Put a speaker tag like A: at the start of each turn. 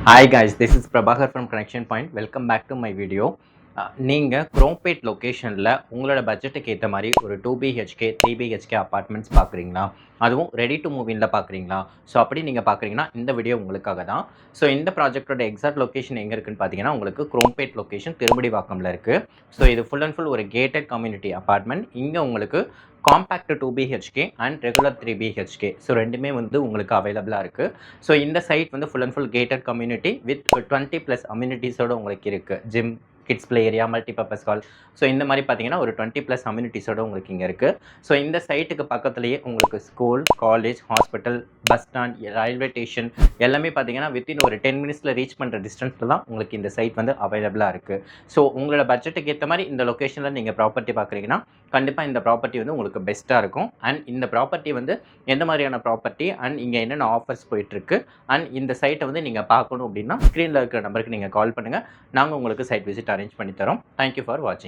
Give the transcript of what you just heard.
A: Hi guys, this is Prabhakar from Connection Point. Welcome back to my video. நீங்கள் குரோம்பேட் லொக்கேஷனில் உங்களோட பட்ஜெட்டுக்கு ஏற்ற மாதிரி ஒரு 2BHK 3BHK அப்பார்ட்மெண்ட்ஸ் பார்க்குறீங்களா, அதுவும் ரெடி டு மூவ் இன்ல பார்க்குறீங்களா? ஸோ அப்படி நீங்கள் பார்க்குறீங்கன்னா இந்த வீடியோ உங்களுக்காக தான். ஸோ இந்த ப்ராஜெக்டோட எக்ஸாக்ட் லொக்கேஷன் எங்கே இருக்குன்னு பார்த்தீங்கன்னா உங்களுக்கு குரோம்பேட் லொக்கேஷன் திருமுடிவாக்கம்ல இருக்குது. ஸோ இது ஃபுல் அண்ட் ஃபுல் ஒரு கேட்டட் கம்யூனிட்டி அப்பார்ட்மெண்ட். இங்கே உங்களுக்கு compact 2BHK and regular 3BHK so ரெண்டுமே வந்து உங்களுக்கு அவைலபிளாக இருக்குது. ஸோ இந்த சைட் வந்து full and full gated community with 20+ அம்யூனிட்டிஸோடு உங்களுக்கு இருக்குது. Gym, kids play area, multipurpose hall. So இந்த மாதிரி பார்த்தீங்கன்னா ஒரு 20+ அம்யூனிட்டிஸோடு உங்களுக்கு இங்கே இருக்குது. ஸோ இந்த சைட்டுக்கு பக்கத்துலேயே உங்களுக்கு school, college, hospital, bus stand, railway station எல்லாமே பார்த்தீங்கன்னா வித்தின் ஒரு 10 மினிட்ஸில் ரீச் பண்ணுற டிஸ்டன்ஸில் தான் உங்களுக்கு இந்த சைட் வந்து அவைலபிளாக இருக்குது. ஸோ உங்களோட பட்ஜெட்டுக்கு ஏற்ற மாதிரி இந்த லொக்கேஷனில் நீங்கள் ப்ராப்பர்ட்டி பார்க்குறீங்கன்னா கண்டிப்பாக இந்த ப்ராப்பர்ட்டி வந்து உங்களுக்கு பெஸ்ட்டாக இருக்கும். அண்ட் இந்த ப்ராப்பர்ட்டி வந்து எந்த மாதிரியான ப்ராப்பர்ட்டி அண்ட் இங்கே என்னென்ன ஆஃபர்ஸ் போயிட்டுருக்கு அண்ட் இந்த சைட்டை வந்து நீங்கள் பார்க்கணும் அப்படின்னா ஸ்க்ரீனில் இருக்கிற நம்பருக்கு நீங்கள் கால் பண்ணுங்கள். நாங்கள் உங்களுக்கு சைட் விசிட் அரேஞ்ச் பண்ணி தரோம். தேங்க்யூ ஃபார் வாட்சிங்.